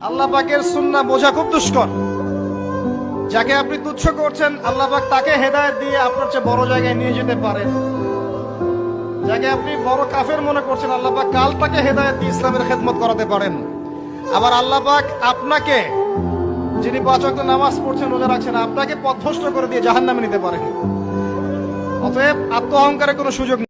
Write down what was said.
আল্লাহ পাকের সুন্নাহ বোঝা খুব দুষ্কর। যাকে আপনি তুচ্ছ করছেন আল্লাহ পাক তাকে হেদায়েত দিয়ে আপনার চেয়ে বড় জায়গায় নিয়ে যেতে পারেন। যাকে আপনি বড় কাফের মনে করছেন আল্লাহ পাক কাল তাকে হেদায়েত দিয়ে ইসলামের খেদমত করাতে পারেন। আবার আল্লাহ পাক আপনাকে, যিনি 5 ওয়াক্ত নামাজ পড়ছেন রোজা রাখছেন, আপনাকে পথভ্রষ্ট করে দিয়ে জাহান্নামে নিতে পারেন। অতএব আত্ম অহংকারের কোনো সুযোগ নেই।